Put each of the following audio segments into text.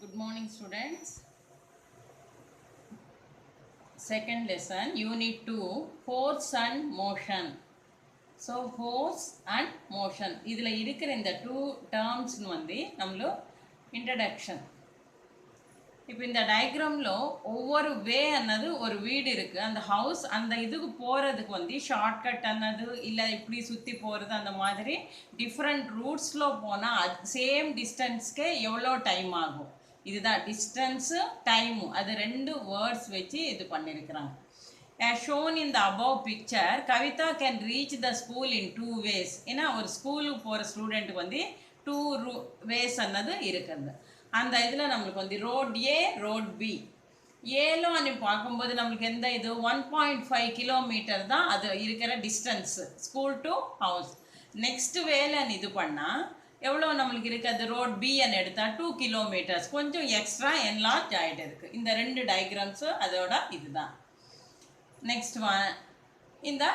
Good morning, students. Second lesson, Unit 2, Force and Motion. So, force and motion. இதில் இருக்கிற இந்த two terms வந்து நம்மளோ introduction. இப்போ இந்த டயக்ராமில் ஒவ்வொரு வே அன்னது ஒரு வீடு இருக்குது. அந்த ஹவுஸ் அந்த இதுக்கு போகிறதுக்கு வந்து ஷார்ட்கட் அன்னது இல்லை இப்படி சுற்றி போகிறது அந்த மாதிரி டிஃப்ரெண்ட் ரூட்ஸில் போனால் சேம் டிஸ்டன்ஸ்க்கே எவ்வளோ டைம் ஆகும். இதுதான் டிஸ்டன்ஸு டைமு, அது ரெண்டு வேர்ட்ஸ் வச்சு இது பண்ணியிருக்கிறாங்க. As shown in the above picture, Kavita can reach the school in two ways. ஏன்னா ஒரு ஸ்கூலுக்கு போகிற ஸ்டூடெண்ட்டுக்கு வந்து டூ வேஸ் அன்னது இருக்குது. அந்த இதில் நம்மளுக்கு வந்து ரோட் ஏ ரோட் பி ஏலோ அனு பார்க்கும்போது நம்மளுக்கு எந்த இது 1.5 கிலோமீட்டர் தான் அது இருக்கிற distance school to house. Next வேலைன்னு இது பண்ணால் எவ்வளோ நம்மளுக்கு இருக்குது, ரோட் பின்னு எடுத்தால் 2 கிலோமீட்டர்ஸ் கொஞ்சம் எக்ஸ்ட்ரா என்லார்ஜ் ஆகிட்டு இருக்குது. இந்த ரெண்டு டயக்ராம்ஸு அதோட இதுதான். நெக்ஸ்ட் ஒன் இந்த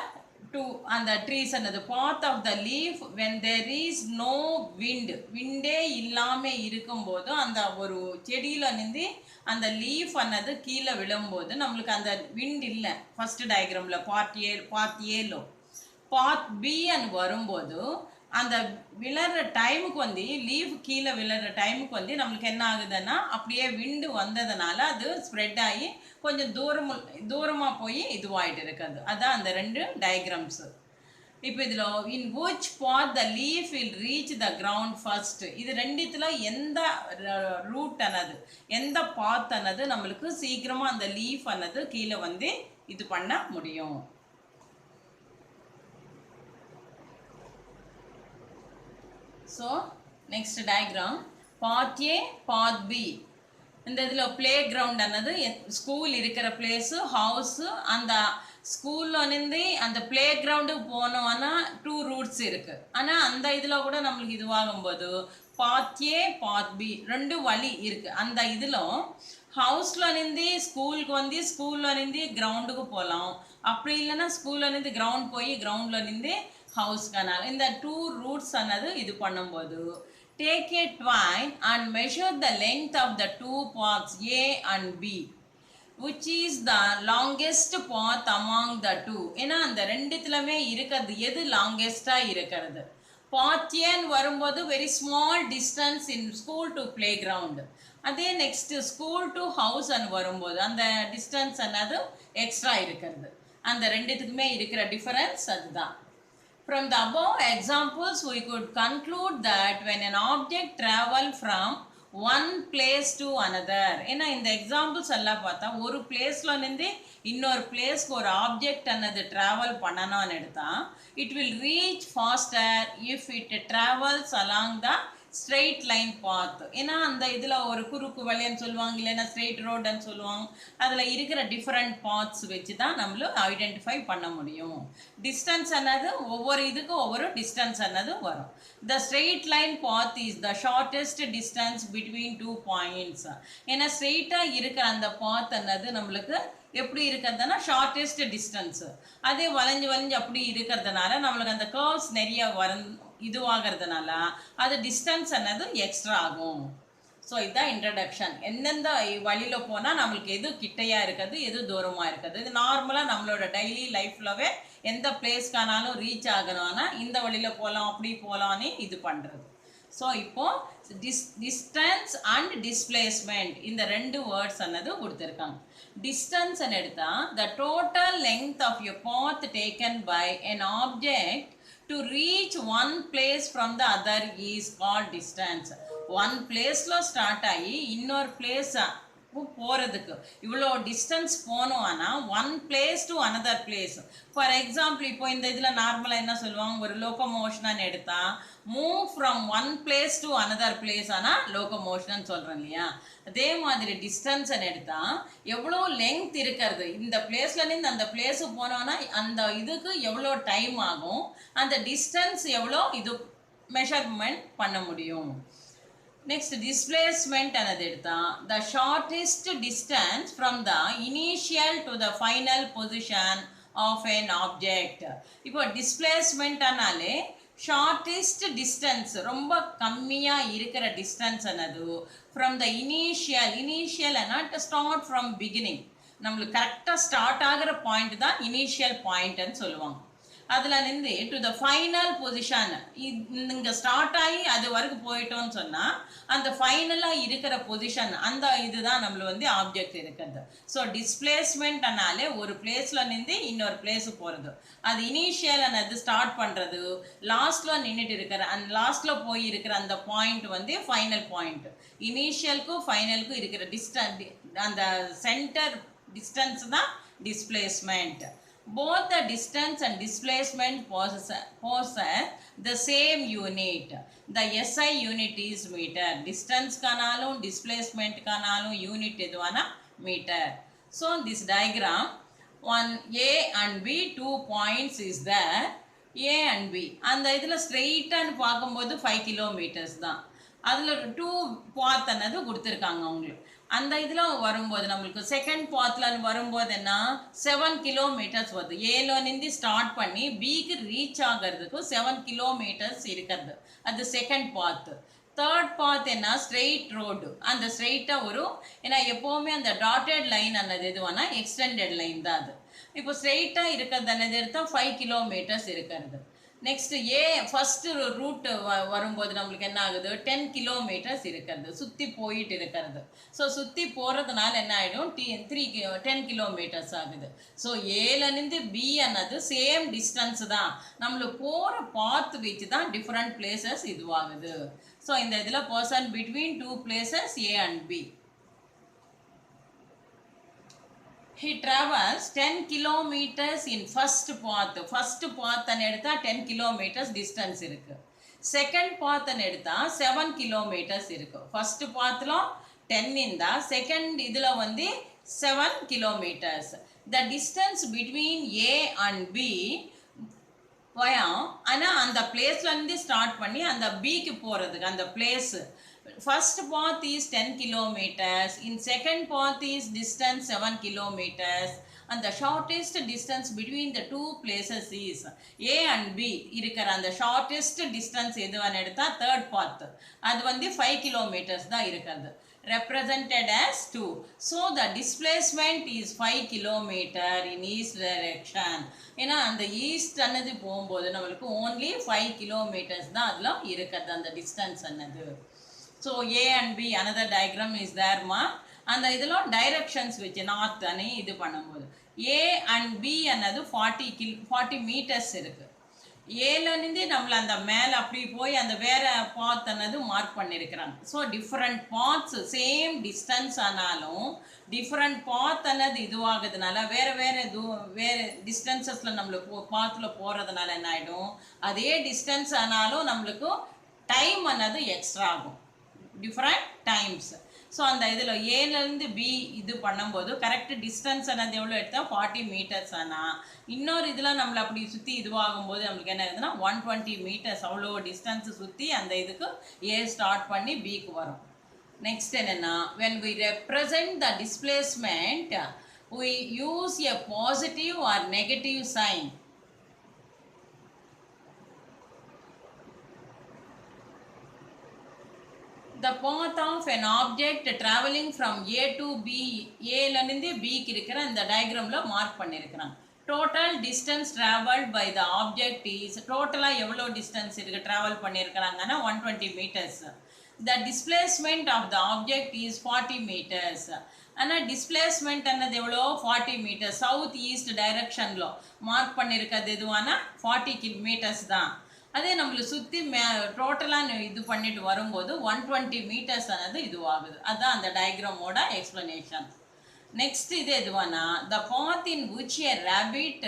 டூ அந்த ட்ரீஸ் அன்னது path of the leaf when there is no wind, விண்டே இல்லாமல் இருக்கும்போது அந்த ஒரு செடியில் நின்று அந்த லீஃப் அன்னது கீழே விழும்போது நம்மளுக்கு அந்த விண்ட் இல்லை. ஃபஸ்ட்டு டயக்ராமில் பார்ட் ஏலோ பார்ட் பி அன்னு வரும்போது அந்த விழற டைமுக்கு வந்து லீஃப் கீழே விழற டைமுக்கு வந்து நம்மளுக்கு என்ன ஆகுதுன்னா அப்படியே விண்டு வந்ததுனால அது ஸ்ப்ரெட் ஆகி கொஞ்சம் தூரமாக போய் இதுவாகிட்டு இருக்குது. அதான் அந்த ரெண்டு டயக்ராம்ஸு. இப்போ இதில் in which part the leaf will reach the ground first, இது ரெண்டுத்தில் எந்த ரூட் அன்னது எந்த பாத் அன்னது நம்மளுக்கு சீக்கிரமாக அந்த லீஃப் அன்னது கீழே வந்து இது பண்ண முடியும். So next diagram part A part B. இந்த இதில் ப்ளே கிரவுண்ட் அன்னது ஸ்கூல் இருக்கிற பிளேஸு ஹவுஸு. அந்த ஸ்கூல்லேருந்து அந்த ப்ளே கிரவுண்டுக்கு போனோன்னா டூ ரூட்ஸ் இருக்குது. ஆனால் அந்த இதில் கூட நம்மளுக்கு இதுவாகும்போது பார்ட் ஏ பார்ட் பி ரெண்டு வழி இருக்குது. அந்த இதில் ஹவுஸ்லேருந்து ஸ்கூலுக்கு வந்து ஸ்கூல்லேருந்து கிரவுண்டுக்கு போகலாம், அப்படி இல்லைன்னா ஸ்கூல்லேருந்து கிரவுண்ட் போய் கிரவுண்ட்லேருந்து ஹவுஸ்க்கான இந்த டூ ரூட்ஸ் அன்னது இது பண்ணும்போது take a twine and measure the length of the two paths A and B, which is the longest path among the two. ஏன்னா அந்த ரெண்டுத்துலமே இருக்கிறது எது லாங்கெஸ்டாக இருக்கிறது. பாத் ஏன்னு வரும்போது very small distance in school to play ground. அதே நெக்ஸ்ட் ஸ்கூல் டு ஹவுஸ் அன்னு வரும்போது அந்த டிஸ்டன்ஸ் அன்னது எக்ஸ்ட்ரா இருக்கிறது. அந்த ரெண்டுத்துக்குமே இருக்கிற டிஃபரன்ஸ் அதுதான். From the above examples, we could conclude that when an object travels from one place to another, ஏன்னா இந்த எக்ஸாம்பிள்ஸ் எல்லாம் பார்த்தா ஒரு பிளேஸ்லேருந்து இன்னொரு பிளேஸ்க்கு ஒரு ஆப்ஜெக்ட் அன்னது ட்ராவல் பண்ணணும்னு எடுத்தா it will reach faster if it travels along the straight line path. ஏன்னா அந்த இதில் ஒரு குறுக்கு வழின்னு சொல்லுவாங்க, இல்லைன்னா ஸ்ட்ரெயிட் ரோடுன்னு சொல்லுவாங்க. அதில் இருக்கிற டிஃப்ரெண்ட் பாத்ஸ் வச்சு தான் நம்மளும் ஐடென்டிஃபை பண்ண முடியும். டிஸ்டன்ஸ் அன்னது ஒவ்வொரு இதுக்கும் ஒவ்வொரு டிஸ்டன்ஸ் அன்னது வரும். The straight line path is the shortest distance between two points. ஏன்னா ஸ்ட்ரெயிட்டாக இருக்கிற அந்த பாத் அன்னது நம்மளுக்கு எப்படி இருக்கிறதுனா ஷார்ட்டஸ்ட் டிஸ்டன்ஸு. அதே வளைஞ்சு அப்படி இருக்கிறதுனால நம்மளுக்கு அந்த கர்வ்ஸ் நிறைய இதுவாகிறதுனால அது டிஸ்டன்ஸ் அன்னது எக்ஸ்ட்ரா ஆகும். ஸோ இதுதான் இன்ட்ரடக்ஷன். எந்தெந்த வழியில் போனால் நம்மளுக்கு எது கிட்டையாக இருக்குது எது தூரமாக இருக்குது. இது நார்மலாக நம்மளோட டெய்லி லைஃப்லவே எந்த பிளேஸ்க்கானாலும் ரீச் ஆகணும்னா இந்த வழியில் போகலாம் அப்படி போகலான்னு இது பண்ணுறது. ஸோ இப்போது டிஸ்டன்ஸ் அண்ட் டிஸ்பிளேஸ்மெண்ட் இந்த ரெண்டு வேர்ட்ஸ் அன்னது கொடுத்துருக்காங்க. டிஸ்டன்ஸ் எடுத்தால் the total length of you path taken by an object to reach one place from the other is called distance. one placeல ஸ்டார்ட் ஆகி இன்னொரு பிளேஸ் போகிறதுக்கு இவ்வளோ டிஸ்டன்ஸ் போனோம்னா one place to another place. For example இப்போ இந்த இதில் நார்மலாக என்ன சொல்லுவாங்க, ஒரு லோகோமோஷனான்னு எடுத்தால் move from one place to another place ஆனால் லோகோமோஷன் சொல்கிறேன் இல்லையா. அதே மாதிரி டிஸ்டன்ஸ்ன்னு எடுத்தால் எவ்வளோ லெங்க் இருக்கிறது, இந்த பிளேஸ்லேருந்து அந்த பிளேஸுக்கு போனோன்னா அந்த இதுக்கு எவ்வளோ டைம் ஆகும், அந்த டிஸ்டன்ஸ் எவ்வளோ இது மெஷர்மெண்ட் பண்ண முடியும். நெக்ஸ்ட் டிஸ்பிளேஸ்மெண்ட் அனது எடுத்தால் the shortest distance from the initial to the final position of an object. இப்போ டிஸ்பிளேஸ்மெண்ட் ஆனாலே ஷார்டஸ்ட் டிஸ்டன்ஸ் ரொம்ப கம்மியாக இருக்கிற டிஸ்டன்ஸ் என்னது from the initial not start from beginning. நம்மளுக்கு கரெக்டாக ஸ்டார்ட் ஆகிற பாயிண்ட் தான் இனிஷியல் பாயிண்ட்னு சொல்லுவாங்க. அதில் நின்று டு த ஃபைனல் பொசிஷன் இங்கே ஸ்டார்ட் ஆகி அது வரைக்கும் போயிட்டோம்னு சொன்னால் அந்த ஃபைனலாக இருக்கிற பொசிஷன் அந்த இதுதான் நம்மள வந்து ஆப்ஜெக்ட் இருக்கிறது. ஸோ டிஸ்பிளேஸ்மெண்ட்னாலே ஒரு பிளேஸில் நின்று இன்னொரு பிளேஸுக்கு போகிறது. அது இனிஷியல் அது ஸ்டார்ட் பண்ணுறது, லாஸ்ட்டில் நின்றுட்டு இருக்கிற அந்த லாஸ்ட்டில் போய் இருக்கிற அந்த பாயிண்ட் வந்து ஃபைனல் பாயிண்ட். இனிஷியலுக்கும் ஃபைனலுக்கும் இருக்கிற அந்த சென்டர் டிஸ்டன்ஸ் தான் displacement. Both the distance and displacement possess the same unit. The SI unit is meter. Distance kanalum displacement kanalum unit eduvana meter. So this diagram, one A and B, 2 points is there, A and B. And idhula straight and paakumbodhu 5 kilometers da. Adula 2 path anadu kuduthirukanga avங்களுக்கு. அந்த இதில் வரும்போது நம்மளுக்கு second பாத்தில் வரும்போது என்ன 7 kilometres வருது. ஏலோனிந்து start பண்ணி பிக்கு ரீச் ஆகிறதுக்கு 7 கிலோமீட்டர்ஸ் இருக்கிறது. அது செகண்ட் பாத்து. தேர்ட் பாத் என்ன ஸ்ட்ரெயிட் ரோடு. அந்த ஸ்ட்ரெயிட்டாக வரும். ஏன்னா எப்போவுமே அந்த டாட்டட் லைன் அன்னது எதுவானா எக்ஸ்டெண்டட் லைன் தான் அது. இப்போ ஸ்ட்ரெயிட்டாக இருக்கிறது அன்னது எடுத்தால் 5 கிலோமீட்டர்ஸ் இருக்கிறது. நெக்ஸ்ட் ஏ ஃபர்ஸ்ட் ரூட் வரும்போது நம்மளுக்கு என்ன ஆகுது 10 கிலோமீட்டர்ஸ் இருக்கிறது, சுற்றி போயிட்டு இருக்கிறது. ஸோ சுற்றி போகிறதுனால என்ன ஆகிடும் 10 கிலோமீட்டர்ஸ் ஆகுது. ஸோ ஏலேருந்து பி அன்னது சேம் டிஸ்டன்ஸ் தான். நம்மளுக்கு போகிற பாத் வச்சு தான் டிஃப்ரெண்ட் பிளேசஸ் இதுவாகுது. ஸோ இந்த இதில் person between 2 places A and B. He travels 10 kilometers in first path. First path and edutha 10 kilometers distance irukku. Second path and edutha 7 kilometers irukku. First path lo 10 inda, second idula vandi 7 kilometers. The distance between A and B ana and the place la indi start panni and the B ku poradhukku and the place. First path is 10 kilometers. In second path is distance 7 kilometers. And the shortest distance between the two places is A and B. Irukara and the shortest distance eduvana edutha third path. Adu vandi 5 kilometers da irukadhu. Represented as 2. So the displacement is 5 kilometer in east direction. ஏன்னா அந்த east அன்னது போகும்போது நம்மளுக்கு only 5 kilometers தான் அதில் இருக்குது அந்த distance அன்னது. So A and B another diagram is there ma. And idhula directions which north ani idu பண்ணும்போது A and B anadu 40 meters இருக்கு. A ல இருந்து நம்மள அந்த மேல அப்படி போய் அந்த வேற பாத் anadu மார்க் பண்ணிருக்காங்க. So different paths same distance ஆனாலும் different path anadu இதுவாகுதுனால வேற distancesல நம்மளுக்கு பாத்ல போறதுனால என்ன ஆயிடும் அதே distance ஆனாலும் நம்மளுக்கு டைம் anadu எக்ஸ்ட்ரா ஆகும். Different times. ஸோ அந்த இதில் ஏலேருந்து பி இது பண்ணும்போது கரெக்ட் டிஸ்டன்ஸ் ஆனது எவ்வளோ எடுத்தால் 40 மீட்டர்ஸ் ஆனால் இன்னொரு இதில் நம்மளை அப்படி சுற்றி இதுவாகும்போது நம்மளுக்கு என்ன ஆகுதுன்னா 120 மீட்டர்ஸ் அவ்வளோ டிஸ்டன்ஸு சுற்றி அந்த இதுக்கு ஏ ஸ்டார்ட் பண்ணி பிக்கு வரும். நெக்ஸ்ட் என்னென்னா when we represent the displacement we use a positive or negative sign. The path of an object traveling from A to B, A ல இருந்து B க்கு இருக்கிற இந்த டயகிராம்ல மார்க் பண்ணிருக்காங்க. Total distance traveled by the object is டோட்டலா எவ்வளவு distance இருக்கு travel பண்ணிருக்காங்கன்னா 120 meters. The displacement of the object is 40 meters. ஆனா டிஸ்பிளேஸ்மெண்ட் என்னது எவ்வளோ 40 meters. சவுத் ஈஸ்ட் டைரக்ஷன்ல மார்க் பண்ணிருக்கிறது எதுவானா 40 meters தான். அதே நம்மளை சுற்றி டோட்டலாக இது பண்ணிட்டு வரும்போது 120 meters ஆனது இதுவாகுது. அதுதான் அந்த டயக்ராமோட எக்ஸ்பிளனேஷன். நெக்ஸ்ட் இது எதுவானா the path in which a rapid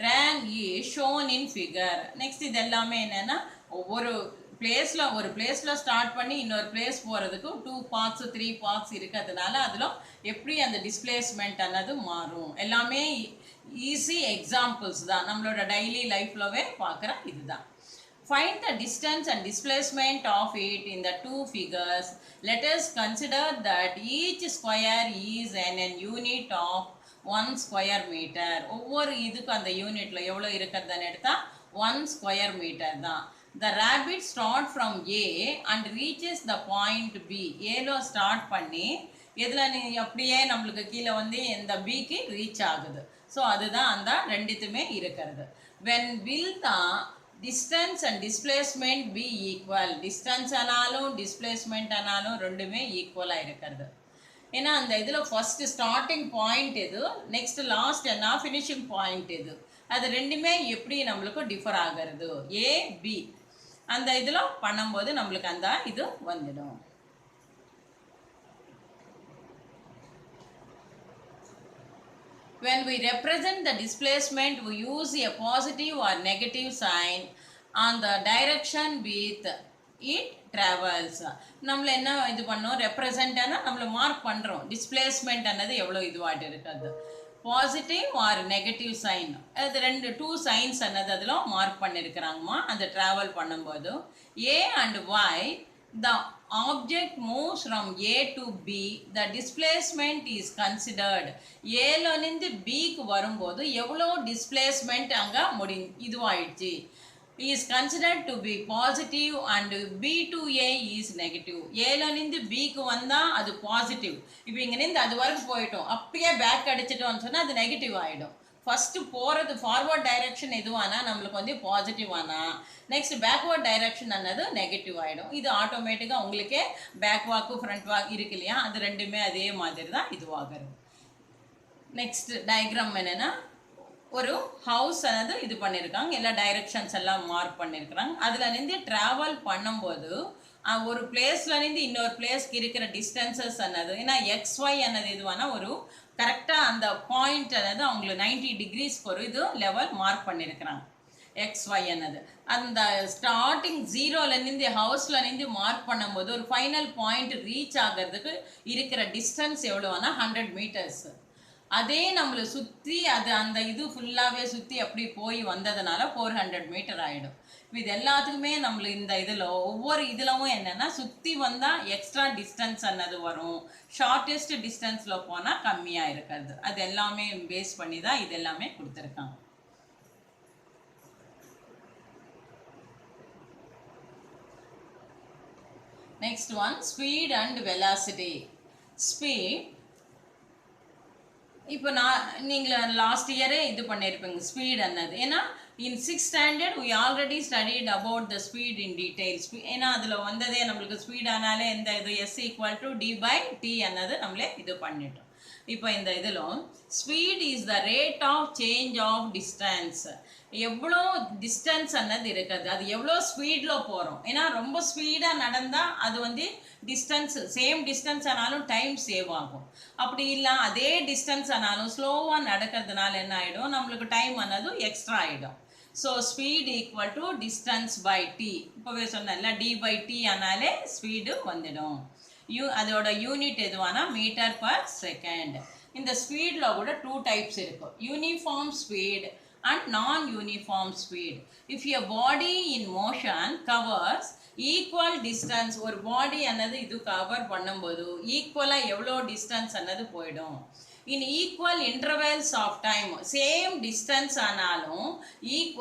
ran is shown in figure. Next இது எல்லாமே என்னென்னா ஒரு பிளேஸில் ஸ்டார்ட் பண்ணி இன்னொரு பிளேஸ் போகிறதுக்கு 2 paths 3 paths இருக்கிறதுனால அதில் எப்படி அந்த டிஸ்பிளேஸ்மெண்ட் ஆனது மாறும் எல்லாமே ஈஸி எக்ஸாம்பிள்ஸ் தான் நம்மளோட டெய்லி லைஃப்லவே பார்க்குற இதுதான். Find the distance and displacement of it in the two figures. Let us consider that each square is an unit of 1 square meter. ஒவ்வொரு இதுக்கு அந்த யூனிட்ல எவ்வளோ இருக்கிறதுன்னு எடுத்தால் 1 square meter தான். The rabbit start from A and reaches the point B. ஏலோ start பண்ணி இதில் நீ அப்படியே நம்மளுக்கு கீழே வந்து இந்த பிக்கு ரீச் ஆகுது. ஸோ அதுதான் அந்த ரெண்டுத்துமே இருக்கிறது. when will the distance and displacement be equal? distance ஆனாலும் displacement ஆனாலும் ரெண்டுமே ஈக்குவலாக இருக்கிறது. ஏன்னா அந்த இதில் ஃபர்ஸ்ட் ஸ்டார்டிங் பாயிண்ட் எது, நெக்ஸ்ட் லாஸ்ட் என்ன ஃபினிஷிங் பாயிண்ட் எது, அது ரெண்டுமே எப்படி நம்மளுக்கு டிஃபர் ஆகிறது. ஏ பி அந்த இதில் பண்ணும்போது நம்மளுக்கு அந்த இது வந்துடும். When we represent the displacement, we use a positive or negative sign on the direction with it travels. நம்மள என்ன இது பண்ணோம், ரெப்ரசன்ட்னா நம்மள மார்க் பண்ணுறோம். டிஸ்பிளேஸ்மெண்ட் அன்னது எவ்வளோ இதுவாட்டு இருக்குது, பாசிட்டிவ் ஆர் நெகட்டிவ் சைன், அது ரெண்டு டூ சைன்ஸ் அன்னது அதில் மார்க் பண்ணியிருக்கிறாங்கம்மா. அந்த ட்ராவல் பண்ணும்போது A and Y the object moves from A to B, the displacement is considered. ஏல இருந்து பிக்கு வரும்போது எவ்வளோ டிஸ்பிளேஸ்மெண்ட் அங்கே இதுவாயிடுச்சு is considered to be positive and B to A is negative. ஏல இருந்து பிக்கு வந்தால் அது பாசிட்டிவ். இப்போ இங்கேருந்து அது வரைக்கும் போயிட்டோம், அப்படியே பேக் அடிச்சிட்டோம்னு சொன்னால் அது நெகட்டிவ் ஆகிடும். ஃபஸ்ட்டு போகிறது ஃபார்வர்ட் டைரெக்ஷன் எதுவானா நம்மளுக்கு வந்து பாசிட்டிவானா, நெக்ஸ்ட் பேக்வர்ட் டைரெக்ஷன் அன்னது நெகட்டிவ் ஆகிடும். இது ஆட்டோமேட்டிக்காக உங்களுக்கே பேக் வாக்கு ஃப்ரண்ட் வாக் இருக்கு இல்லையா, அது ரெண்டுமே அதே மாதிரி தான் இதுவாகிறது. நெக்ஸ்ட் டயக்ராம் என்னென்னா, ஒரு ஹவுஸ் அன்னது இது பண்ணியிருக்காங்க, எல்லா டைரெக்ஷன்ஸ் எல்லாம் மார்க் பண்ணியிருக்கிறாங்க. அதுலேருந்து ட்ராவல் பண்ணும்போது ஒரு பிளேஸ்லேருந்து இன்னொரு பிளேஸ்க்கு இருக்கிற டிஸ்டன்சஸ் அன்னது, ஏன்னா XY அன்னது எதுவானா ஒரு கரெக்டாக அந்த பாயிண்ட் அன்னது அவங்களுக்கு 90 டிகிரிஸ்க்கு ஒரு இது லெவல் மார்க் பண்ணியிருக்கிறாங்க. XY அன்னது அந்த ஸ்டார்டிங் ஜீரோலேருந்து ஹவுஸ்லேருந்து மார்க் பண்ணும்போது ஒரு ஃபைனல் பாயிண்ட் ரீச் ஆகிறதுக்கு இருக்கிற டிஸ்டன்ஸ் எவ்வளோனா 100 மீட்டர்ஸ். அதே நம்மளை சுற்றி அது அந்த இது ஃபுல்லாகவே சுற்றி அப்படி போய் வந்ததுனால 400 மீட்டர் ஆகிடும். இது எல்லாத்துக்குமே நம்மளுக்கு இந்த இதில் ஒவ்வொரு இதிலவும் என்னென்னா சுற்றி வந்தால் எக்ஸ்ட்ரா டிஸ்டன்ஸ் அன்னது வரும், ஷார்ட்டஸ்ட் டிஸ்டன்ஸில் போனால் கம்மியாக இருக்கிறது. அது எல்லாமே பேஸ் பண்ணி தான் இது எல்லாமே கொடுத்துருக்காங்க. Next one speed and velocity. Speed இப்போ நீங்கள் லாஸ்ட் இயரே இது பண்ணியிருப்பீங்க ஸ்பீட் அன்னது. ஏன்னா இன் 6th standard we already studied about the speed in details. ஏன்னா அதில் வந்ததே நம்மளுக்கு ஸ்பீட் ஆனாலே இந்த இது S = d/t அன்னது நம்மளே இது பண்ணிட்டோம். இப்போ இந்த இதில் speed is the rate of change of distance. எவ்வளோ டிஸ்டன்ஸ் அன்னது இருக்குது, அது எவ்வளோ ஸ்பீடில் போகிறோம். ஏன்னா ரொம்ப ஸ்பீடாக நடந்தால் அது வந்து டிஸ்டன்ஸ் சேம் டிஸ்டன்ஸ் ஆனாலும் டைம் சேவ் ஆகும். அப்படி இல்லை அதே டிஸ்டன்ஸ் ஆனாலும் ஸ்லோவாக நடக்கிறதுனால என்ன ஆகிடும், நம்மளுக்கு டைம் ஆனது எக்ஸ்ட்ரா ஆகிடும். So speed = distance by T. இப்போவே சொன்னேன்ல d/t ஆனாலே ஸ்பீடு வந்துடும். அதோட யூனிட் எதுவானா மீட்டர் பர் செகண்ட். இந்த ஸ்பீடில் கூட 2 டைப்ஸ் இருக்கும், uniform speed and non-uniform speed. If a body in motion covers equal distance, ஒரு பாடி அன்னது இது கவர் பண்ணும்போது ஈக்குவலாக எவ்வளோ டிஸ்டன்ஸ் அன்னது போயிடும். in equal intervals of time, same distance ஆனாலும்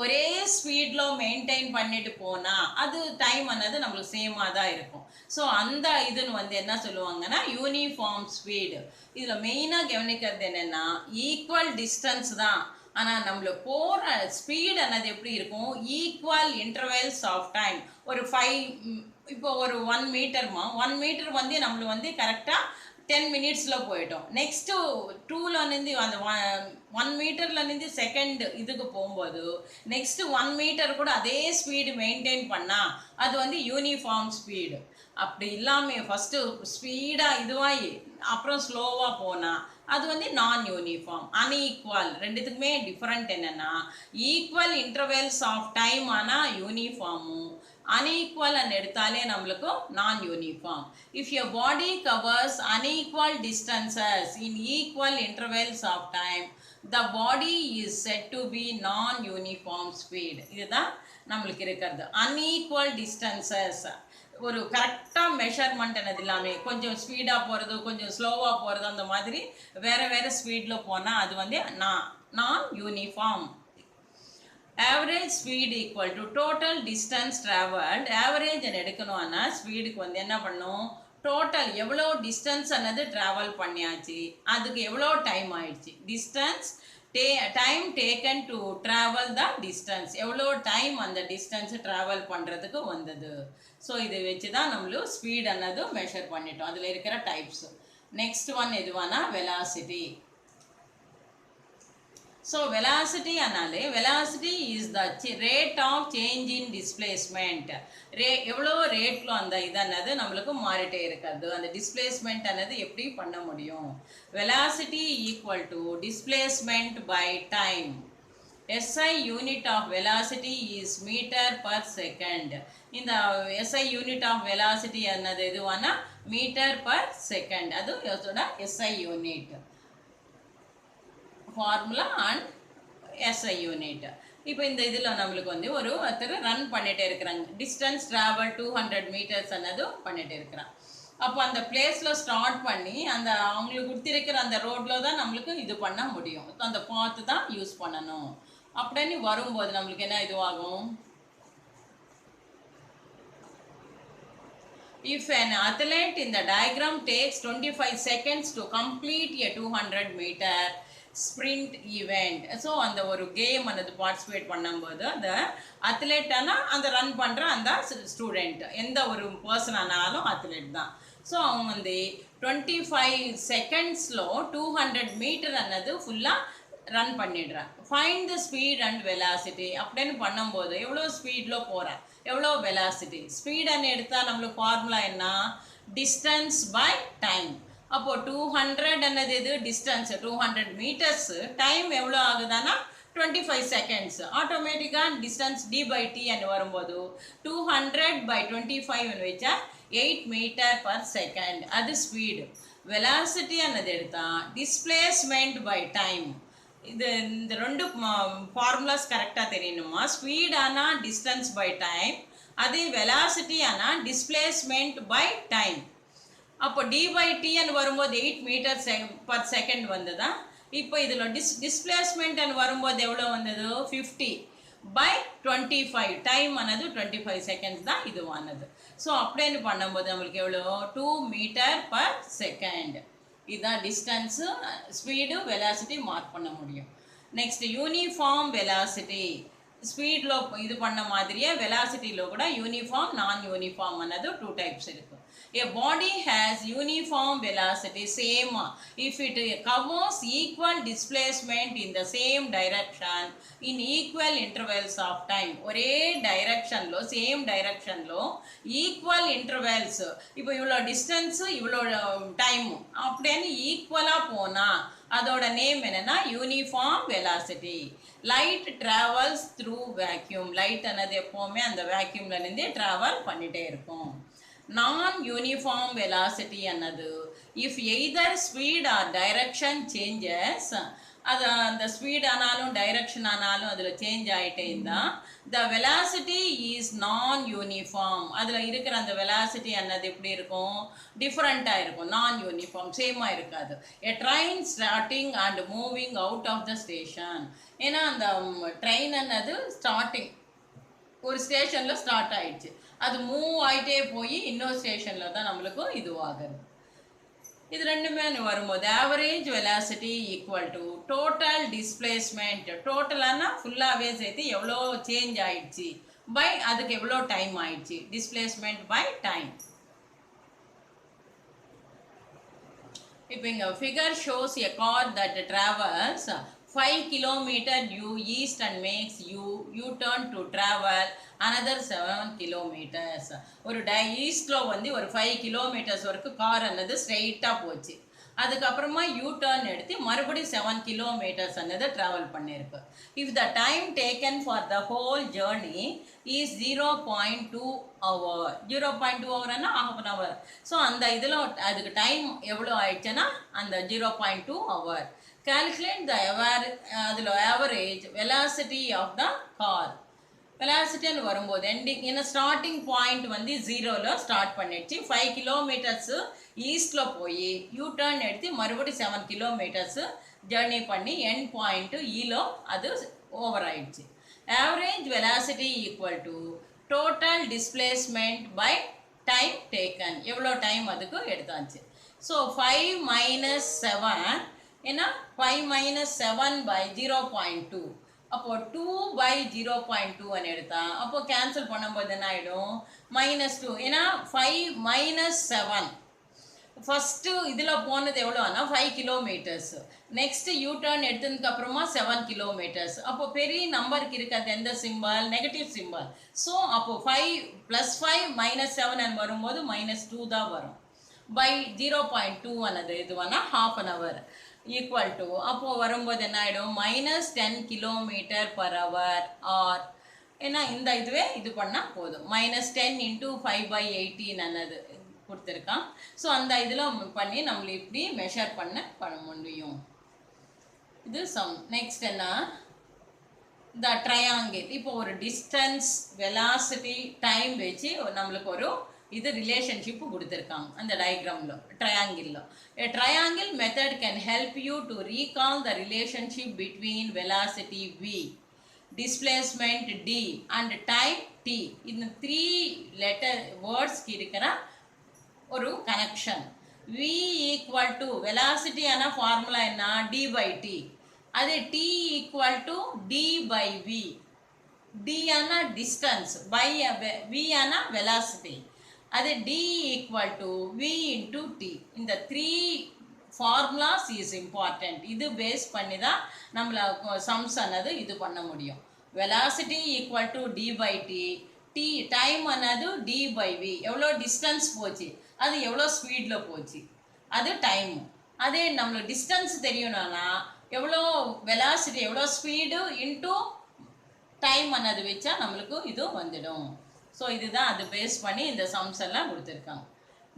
ஒரே ஸ்பீடில் மெயின்டைன் பண்ணிட்டு போனால் அது டைம் அன்னது நம்மளுக்கு சேமாக தான் இருக்கும். ஸோ அந்த இதுன்னு வந்து என்ன சொல்லுவாங்கன்னா யூனிஃபார்ம் ஸ்பீடு. இதில் மெயினாக கவனிக்கிறது என்னென்னா ஈக்குவல் டிஸ்டன்ஸ் தான், ஆனால் நம்மளுக்கு போகிற ஸ்பீட் அன்னது எப்படி இருக்கும், ஈக்குவல் இன்டர்வெல்ஸ் ஆஃப் டைம். ஒரு 5 இப்போ ஒரு 1 மீட்டர்மா 1 மீட்டர் வந்து நம்மளுக்கு வந்து கரெக்டாக 10 மினிட்ஸில் போயிட்டோம். நெக்ஸ்ட்டு 2லேருந்து அந்த 1 மீட்டர்லேருந்து செகண்ட் இதுக்கு போகும்போது நெக்ஸ்ட்டு 1 மீட்டர் கூட அதே ஸ்பீடு மெயின்டைன் பண்ணால் அது வந்து யூனிஃபார்ம் ஸ்பீடு. அப்படி இல்லாமல் ஃபஸ்ட்டு ஸ்பீடாக இதுவாகி அப்புறம் ஸ்லோவாக போனால் அது வந்து நான் யூனிஃபார்ம். அன்ஈக்குவல் ரெண்டுத்துக்குமே டிஃப்ரெண்ட் என்னென்னா, ஈக்குவல் இன்டர்வெல்ஸ் ஆஃப் டைம் ஆனால் யூனிஃபார்மும், அன்ஈக்குவல் அண்ட் எடுத்தாலே நம்மளுக்கு non uniform. If your body covers unequal distances in equal intervals of time, the body is said to be non uniform speed. இதுதான் நம்மளுக்கு இருக்கிறது. Unequal distances ஒரு கரெக்டாக மெஷர்மெண்ட் என்னது இல்லாமல் கொஞ்சம் ஸ்பீடாக போகிறது கொஞ்சம் ஸ்லோவாக போகிறது அந்த மாதிரி வேறு வேறு ஸ்பீடில் போனால் அது வந்து non uniform. Average speed equal to total distance travelled. Average எடுக்கணும்னா ஸ்பீடுக்கு வந்து என்ன பண்ணும், டோட்டல் எவ்வளோ டிஸ்டன்ஸ் அன்னது ட்ராவல் பண்ணியாச்சு, அதுக்கு எவ்வளோ டைம் ஆயிடுச்சு, distance time taken to travel the distance, எவ்வளோ டைம் அந்த டிஸ்டன்ஸ் ட்ராவல் பண்ணுறதுக்கு வந்தது. ஸோ இதை வச்சு தான் நம்மளும் ஸ்பீட் அன்னது மெஷர் பண்ணிட்டோம். அதில் இருக்கிற டைப்ஸ். நெக்ஸ்ட் ஒன் எதுவானா velocity. So velocity anale, velocity is the rate of change in displacement. எவ்வளோ ரேட்ல அந்த இதனது நம்மளுக்கு மாறிட்டே இருக்காது. அந்த டிஸ்பிளேஸ்மெண்ட் அன்னது எப்படி பண்ண முடியும். velocity equal to displacement by time. SI unit of velocity is meter per second. இந்த SI unit of velocity அன்னது எதுவானா meter per second. அது இதோட SI unit formula and SI unit. இப்போ இந்த இதில் நம்மளுக்கு வந்து ஒருத்தர் ரன் பண்ணிகிட்டே இருக்கிறாங்க. டிஸ்டன்ஸ் ட்ராவல் 200 மீட்டர்ஸ் அன்னது பண்ணிகிட்டே இருக்கிறான். அப்போ அந்த பிளேஸில் ஸ்டார்ட் பண்ணி அந்த அவங்களுக்கு கொடுத்திருக்கிற அந்த ரோட்டில் தான் நம்மளுக்கு இது பண்ண முடியும். அந்த பாத்து தான் யூஸ் பண்ணணும். அப்படின்னு வரும்போது நம்மளுக்கு என்ன இதுவாகும், if an athlete in the diagram takes 25 seconds to complete a 200 meter sprint event. So அந்த ஒரு கேம் அந்த பார்ட்டிசிபேட் பண்ணும்போது அந்த அத்லெட்டானா அந்த ரன் பண்ணுற அந்த ஸ்டூடெண்ட் எந்த ஒரு பர்சன் ஆனாலும் அத்லெட் தான். ஸோ அவங்க வந்து 25 செகண்ட்ஸில் 200 மீட்டர் அன்னது ஃபுல்லாக ரன் பண்ணிடுறான். Find the speed and velocity அப்படின்னு பண்ணும்போது எவ்வளோ ஸ்பீடில் போகிறேன், எவ்வளோ வெலாசிட்டி. ஸ்பீடுன்னு எடுத்தால் நம்மளுக்கு ஃபார்முலா என்ன, டிஸ்டன்ஸ் பை டைம். அப்போது 200 என்னது இது டிஸ்டன்ஸ் 200 மீட்டர்ஸ், டைம் எவ்வளோ ஆகுதானா 25 செகண்ட்ஸ். ஆட்டோமேட்டிக்காக டிஸ்டன்ஸ் d/t அன்னு வரும்போது 200/25 வச்சா 8 மீட்டர் பர் செகண்ட். அது ஸ்பீடு. வெலாசிட்டி அன்னது எடுத்தால் டிஸ்பிளேஸ்மெண்ட் பை டைம். இது இந்த ரெண்டு ஃபார்முலாஸ் கரெக்டாக தெரியணுமா. ஸ்பீட் ஆனால் டிஸ்டன்ஸ் பை டைம், அதே வெலாசிட்டி ஆனால் டிஸ்பிளேஸ்மெண்ட் பை டைம். அப்போ d/t அன்னு வரும்போது 8 மீட்டர் பர் செகண்ட் வந்ததா. இப்போ இதில் டிஸ்பிளேஸ்மெண்ட் அன்னு வரும்போது எவ்வளோ வந்தது 50/25. டைம் ஆனது 25 செகண்ட்ஸ் தான் இதுவானது. ஸோ அப்படின்னு பண்ணும்போது நம்மளுக்கு எவ்வளோ 2 மீட்டர் பர் செகண்ட். இதுதான் டிஸ்டன்ஸு, ஸ்பீடு, வெலாசிட்டி மார்க் பண்ண முடியும். Next uniform velocity. ஸ்பீடில் இது பண்ண மாதிரியே வெலாசிட்டியில் கூட யூனிஃபார்ம் நான் யூனிஃபார்ம் அன்னது 2 டைப்ஸ் இருக்குது. A body has uniform velocity same if it covers equal displacement in the same direction in equal intervals of time. ஒரே டைரக்ஷன்லோ சேம் டைரக்ஷன்லோ ஈக்குவல் இன்டர்வல்ஸ், இப்போ இவ்வளோ டிஸ்டன்ஸு இவ்வளோ டைமு அப்படின்னு ஈக்குவலாக போனால் அதோட நேம் என்னன்னா uniform velocity. Light travels through vacuum. Light அன்னது எப்போவுமே அந்த வேக்யூம்லேருந்தே ட்ராவல் பண்ணிகிட்டே இருக்கும். நான் யூனிஃபார்ம் வெலாசிட்டி அன்னது if either speed or direction changes, அது அந்த ஸ்பீட் ஆனாலும் டைரக்ஷன் ஆனாலும் அதில் சேஞ்ச் ஆகிட்டே இருந்தால் த வெலாசிட்டி இஸ் நான் யூனிஃபார்ம். அதில் இருக்கிற அந்த வெலாசிட்டி அன்னது எப்படி இருக்கும், டிஃப்ரெண்ட்டாக இருக்கும். நான் யூனிஃபார்ம் சேமாக இருக்காது. A train starting and moving out of the station. ஏன்னா அந்த ட்ரெயின் அன்னது ஸ்டார்டிங் ஒரு ஸ்டேஷனில் ஸ்டார்ட் ஆயிடுச்சு, அது மூவ் ஆகிட்டே போய் இன்னொரு ஸ்டேஷனில் தான் நம்மளுக்கு இதுவாகுது. இது ரெண்டுமே வரும்போது average velocity equal to total displacement. டோட்டலானா ஃபுல்லாகவே சேர்த்து எவ்வளோ சேஞ்ச் ஆயிடுச்சு பை அதுக்கு எவ்வளோ டைம் ஆயிடுச்சு, டிஸ்பிளேஸ்மெண்ட் பை டைம். இப்போ இங்கே figure shows a car that travels 5 kilometers due east and makes U-turn to travel another 7 kilometers. ஒரு ஈஸ்டில் வந்து ஒரு 5 kilometers வரைக்கும் கார் அன்னது ஸ்ட்ரெயிட்டாக போச்சு. அதுக்கப்புறமா யூ-டர்ன் எடுத்து மறுபடியும் 7 kilometers அன்னது ட்ராவல் பண்ணியிருக்கு. If the time taken for the whole journey is 0.2 hour. 0.2 hourனா ½ hour. So அந்த இதில் அதுக்கு டைம் எவ்வளோ ஆயிடுச்சுன்னா அந்த 0.2 hour. Calculate the average velocity of the car. Velocity and வரும்போது ending in a starting point வந்து 0ல ஸ்டார்ட் பண்ணிடுச்சு. 5 kilometers ஈஸ்ட்ல போய் யூ டர்ன் எடுத்து மறுபடியும் 7 kilometers ஜர்னி பண்ணி எண்ட் பாயிண்ட் ஈலோ அது ஓவர் ஆயிடுச்சு. Average velocity equal to total displacement by time taken. எவ்வளோ டைம் அதுக்கு எடுத்தாச்சு. ஸோ 5 minus 7 ஏன்னா 5 minus 7 by 0.2. அப்போ 2 by 0.2 అని எடுத்தா அப்போ கேன்சல் பண்ணும்போது என்ன ஆகிடும் -2. ஏன்னா 5 minus 7 ஃபஸ்ட்டு இதில் போனது எவ்வளோனா 5 கிலோமீட்டர்ஸ். நெக்ஸ்ட் யூ டர்ன் எடுத்ததுக்கு அப்புறமா 7 கிலோமீட்டர்ஸ். அப்போ பெரிய நம்பருக்கு இருக்கிறது எந்த சிம்பல்? Negative symbol. ஸோ அப்போ 5 + 5 - 7 வரும்போது -2 தான் வரும். பை 0.2 அனது இதுவானா ½ an hour ஈக்குவல் டு அப்போது வரும்போது என்ன ஆகிடும் -10 km/h ஆர் ஏன்னா இந்த இதுவே இது பண்ணால் போதும். -10 × 5/18 அன்னது கொடுத்துருக்கான். ஸோ அந்த இதில் பண்ணி நம்மள இப்படி மெஷர் பண்ண முடியும். இது சம். நெக்ஸ்ட் என்ன, இந்த ட்ரையாங்கிள். இப்போ ஒரு டிஸ்டன்ஸ், வெலாசிட்டி, டைம் வச்சு நம்மளுக்கு ஒரு இது ரிலேஷன்ஷிப் கொடுத்துருக்காங்க அந்த டயக்ராமில், ட்ரையாங்கிளில். A triangle method can help you to recall the relationship between velocity v, displacement d and time t. இந்த 3 லெட்டர் வேர்ட்ஸ்க்கு இருக்கிற ஒரு connection. v equal to velocity ஆன ஃபார்முலா என்ன? d/t. அது t equal to d/v. d ஆன distance, by v ஆன velocity. அது d equal to v into t. இந்த 3 ஃபார்முலாஸ் இஸ் இம்பார்ட்டன்ட். இது பேஸ் பண்ணி தான் நம்மள சம்ஸ் ஆனது இது பண்ண முடியும். Velocity equal to d/t, t time ஆனது d/v. எவ்வளோ டிஸ்டன்ஸ் போச்சு, அது எவ்வளோ ஸ்பீடில் போச்சு, அது டைமு. அதே நம்மளுக்கு டிஸ்டன்ஸ் தெரியணும்னா எவ்வளோ வெலாசிட்டி, எவ்வளோ ஸ்பீடு இன்ட்டு டைம் ஆனது வச்சா நம்மளுக்கு இது வந்துடும். ஸோ இதுதான் அது பேஸ் பண்ணி இந்த சம்ஸ் எல்லாம் கொடுத்துருக்காங்க.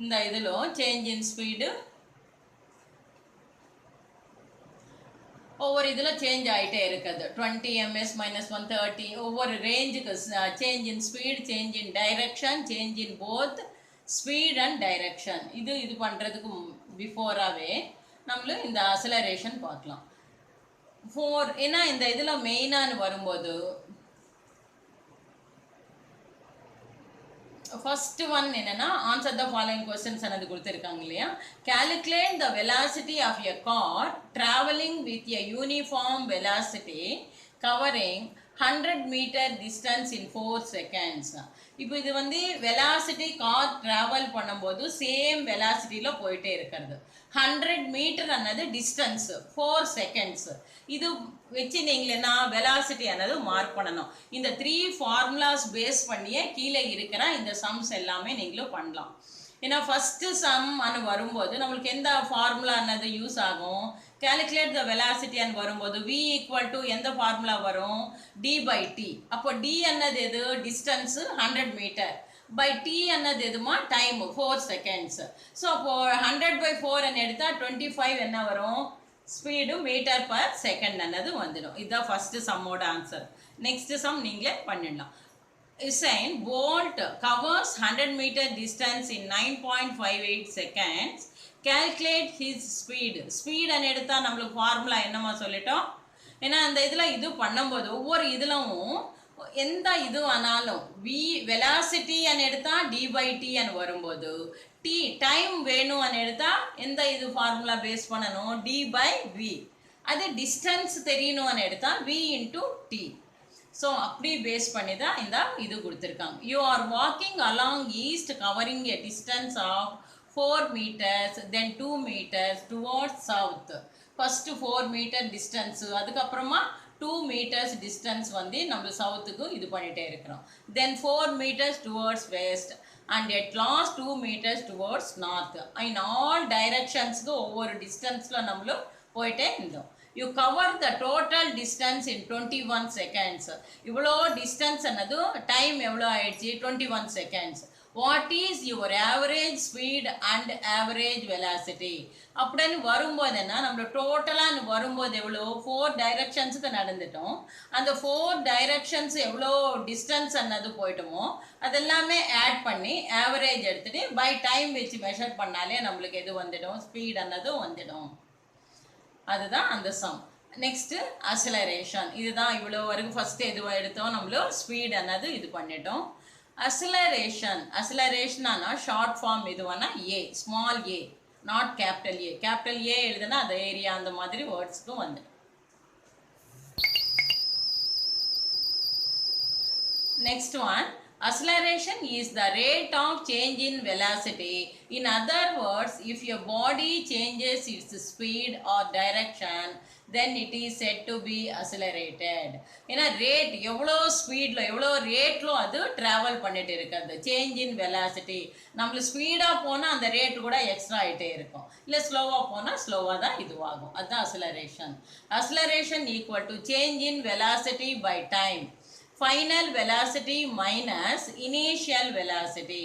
இந்த இதில் சேஞ்ச் இன் ஸ்பீடு ஒவ்வொரு இதில் சேஞ்ச் ஆகிட்டே இருக்குது. 20 ms -130 ஒவ்வொரு ரேஞ்சுக்கு change in speed, change in direction, change in both speed and direction. இது பண்ணுறதுக்கு பிஃபோராகவே நம்மளும் இந்த அசலரேஷன் பார்க்கலாம். ஏன்னா இந்த இதில் மெயினானு வரும்போது ஃபர்ஸ்ட் ஒன் என்னன்னா, ஆன்சர் த ஃபாலோயிங் கொஸ்டின்ஸ் அனது கொடுத்துருக்காங்க இல்லையா. Calculate the velocity of a car travelling with a uniform velocity covering 100 metre distance in 4 seconds. இப்போ இது வெலாசிட்டி கார் ட்ராவல் பண்ணும்போது சேம் வெலாசிட்டியில் போயிட்டே இருக்கிறது. 100 மீட்டர் அன்னது டிஸ்டன்ஸ், 4 செகண்ட்ஸ். இது வச்சு நீங்கள் என்ன வெலாசிட்டி ஆனது மார்க் பண்ணணும். இந்த 3 ஃபார்முலாஸ் பேஸ் பண்ணியே கீழே இருக்கிற இந்த சம்ஸ் எல்லாமே நீங்களும் பண்ணலாம். ஏன்னா ஃபஸ்ட்டு சம் அனு வரும்போது நம்மளுக்கு எந்த ஃபார்முலா அன்னது யூஸ் ஆகும்? கால்குலேட் த வெலாசிட்டி அன்னு வரும்போது v ஈக்குவல் டு எந்த ஃபார்முலா வரும்? d/t. அப்போ d அன்னது எது? Distance 100 meter. பை t அன்னது எதுமா? Time 4 seconds. ஸோ அப்போது 100/4 என்ன எடுத்தால் 25 என்ன வரும்? ஸ்பீடு மீட்டர் பர் செகண்ட் அன்னது வந்துடும். இதுதான் ஃபஸ்ட்டு சம்மோட ஆன்சர். நெக்ஸ்ட் சம் நீங்களே பண்ணிடலாம். Usain Bolt covers 100 meter distance in 9.58 seconds. Calculate his speed. Speed அன்னு எடுத்தா நம்மளுக்கு ஃபார்முலா என்னமா சொல்லிட்டோம்? ஏன்னா அந்த இதில் இது பண்ணும்போது ஒவ்வொரு இதிலும் எந்த இது ஆனாலும் வெலாசிட்டி அன்னு எடுத்தா d/t அன்னு வரும்போது டைம் வேணும் அன்னு எடுத்தா எந்த இது ஃபார்முலா பேஸ் பண்ணணும்? d/v. அது டிஸ்டன்ஸ் தெரியணும்னு எடுத்தா v இன்ட்டு t. ஸோ அப்படி பேஸ் பண்ணி தான் இந்த இது கொடுத்துருக்காங்க. You are walking along east covering a distance of 4 meters, then 2 meters towards south. First 4 meter distance, அதுக்கப்புறமா 2 meters டிஸ்டன்ஸ் நம்ம சவுத்துக்கு இது பண்ணிகிட்டே இருக்கிறோம். Then 4 meters towards west and at last 2 meters towards north. In all டைரக்ஷன்ஸுக்கு ஒவ்வொரு டிஸ்டன்ஸில் நம்மளும் போயிட்டே இருந்தோம். You cover the total distance in 21 seconds. இவ்வளோ டிஸ்டன்ஸ் அன்னது டைம் எவ்வளோ ஆயிடுச்சு? 21 seconds. What is your average speed and average velocity? அப்படின்னு வரும்போது என்ன, நம்ம டோட்டலாக வரும்போது எவ்வளோ 4 டைரக்ஷன்ஸுக்கு நடந்துட்டோம். அந்த 4 டைரக்ஷன்ஸ் எவ்வளோ டிஸ்டன்ஸ் அன்னது போயிட்டோமோ அதெல்லாமே ஆட் பண்ணி ஆவரேஜ் எடுத்துகிட்டு பை டைம் வச்சு மெஷர் பண்ணாலே நம்மளுக்கு எது வந்துடும்? ஸ்பீட் அன்னதும் வந்துடும். அதுதான் அந்த சம். Next acceleration. இதுதான் இவ்வளோ வரைக்கும் ஃபர்ஸ்ட் எதுவாக எடுத்தோம் நம்மளோ ஸ்பீட் அன்னது இது பண்ணிட்டோம். அசிலரேஷன் ஆனால் ஷார்ட் ஃபார்ம் எதுவானா A, small A, not capital A. Capital A எழுதுனா அந்த ஏரியா அந்த மாதிரி வேர்ட்ஸ்க்கும் வந்து. Next one, acceleration is the rate of change in velocity. In other words, if your body changes its speed or direction, then it is said to be accelerated. ஏன்னா rate எவ்வளோ ஸ்பீடில் எவ்வளோ ரேட்லோ அது ட்ராவல் பண்ணிட்டு இருக்கிறது. சேஞ்ச் இன் வெலாசிட்டி, நம்மளுக்கு ஸ்பீடாக போனால் அந்த ரேட் கூட எக்ஸ்ட்ரா ஆகிட்டே இருக்கும், இல்லை ஸ்லோவாக போனால் ஸ்லோவாக தான் இதுவாகும். அதுதான் acceleration. Acceleration equal to change in velocity by time. Final velocity minus initial velocity.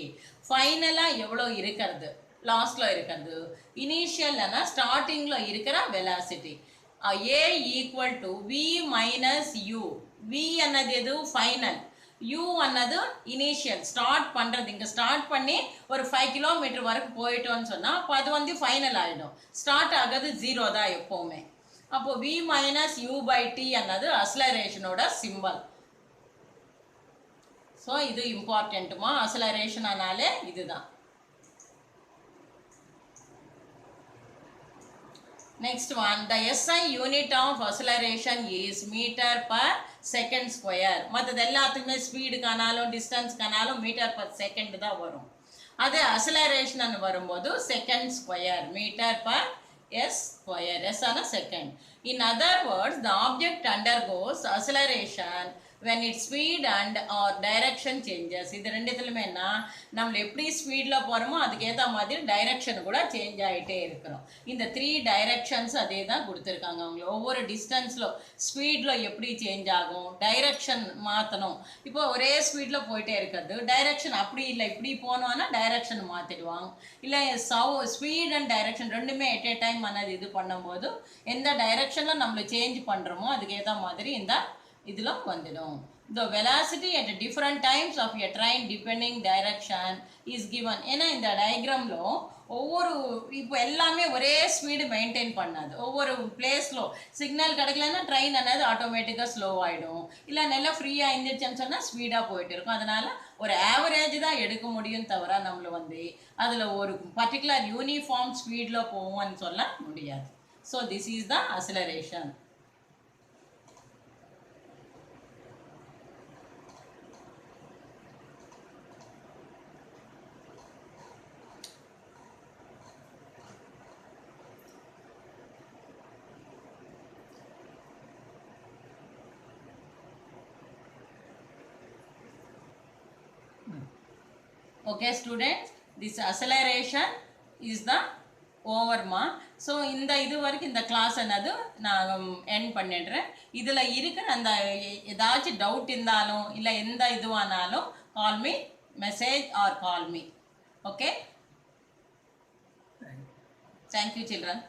ஃபைனலாக எவ்வளோ இருக்கிறது, லாஸ்ட்டில் இருக்கிறது. இனிஷியல்னா ஸ்டார்டிங்கில் இருக்கிற velocity. A equal to V minus U. V அன்னது எது, ஃபைனல். யூ அன்னது இனிஷியல், ஸ்டார்ட் பண்ணுறது. இங்கே ஸ்டார்ட் பண்ணி ஒரு 5 கிலோமீட்டர் வரைக்கும் போயிட்டோன்னு சொன்னால் அப்போ அது வந்து ஃபைனல் ஆகிடும். ஸ்டார்ட் ஆகிறது 0 தான் எப்போவுமே. அப்போது V minus U by T அன்னது அசிலரேஷனோட சிம்பல். ஸோ இது இம்பார்ட்டண்ட்டுமா, அசிலரேஷன் ஆனாலே இதுதான். Next one, the SI unit of acceleration is meter per second square. மற்றது எல்லாத்துக்குமே ஸ்பீடுக்கானாலும் டிஸ்டன்ஸ்க்கானாலும் மீட்டர் பர் செகண்ட் தான் வரும். அது அசிலரேஷன் வரும்போது second square, meter per S square. S ஆன second. In other words, the object undergoes acceleration when its speed and or direction changes. இது ரெண்டுத்துலையுமே என்ன, நம்ம எப்படி ஸ்பீடில் போகிறோமோ அதுக்கேற்ற மாதிரி டைரக்ஷன் கூட சேஞ்ச் ஆகிட்டே இருக்கிறோம். இந்த 3 டைரக்ஷன்ஸ் அதே தான் கொடுத்துருக்காங்க அவங்களுக்கு. ஒவ்வொரு டிஸ்டன்ஸில் ஸ்பீடில் எப்படி சேஞ்ச் ஆகும், டைரக்ஷன் மாற்றணும். இப்போ ஒரே ஸ்பீடில் போயிட்டே இருக்கிறது, டைரக்ஷன் அப்படி இல்லை இப்படி போனோன்னா டைரக்ஷன் மாற்றிடுவாங்க. இல்லை ஸ்பீட் அண்ட் டைரக்ஷன் ரெண்டுமே எட் ஏ டைம் ஆனது இது பண்ணும்போது எந்த டைரக்ஷனில் நம்மளை சேஞ்ச் பண்ணுறோமோ அதுக்கேற்ற மாதிரி இந்த இதில் வந்துடும். The velocity at different times of a train depending direction is given. ஏன்னா இந்த டயக்ராமில் ஒவ்வொரு இப்போ எல்லாமே ஒரே ஸ்பீடு மெயின்டைன் பண்ணாது. ஒவ்வொரு பிளேஸில் சிக்னல் கிடைக்கலன்னா ட்ரெயின் ஆனது ஆட்டோமேட்டிக்காக ஸ்லோ ஆகிடும், இல்லை நல்லா ஃப்ரீயாக இருந்துச்சுன்னு சொன்னால் ஸ்பீடாக போயிட்டு இருக்கும். அதனால் ஒரு ஆவரேஜ் தான் எடுக்க முடியும் தவிர நம்மளை வந்து அதில் ஒரு பர்டிகுலர் யூனிஃபார்ம் ஸ்பீடில் போவோம்னு சொல்ல முடியாது. So this is the acceleration. Okay students, this acceleration is the overma. So இந்த இது வரைக்கும் இந்த கிளாஸ் என்னது நான் எண்ட் பண்ணிடுறேன். இதில் இருக்கிற அந்த ஏதாச்சும் டவுட் இருந்தாலும் இல்லை எந்த இதுவானாலும் call me, message or call me. Okay, thank you children.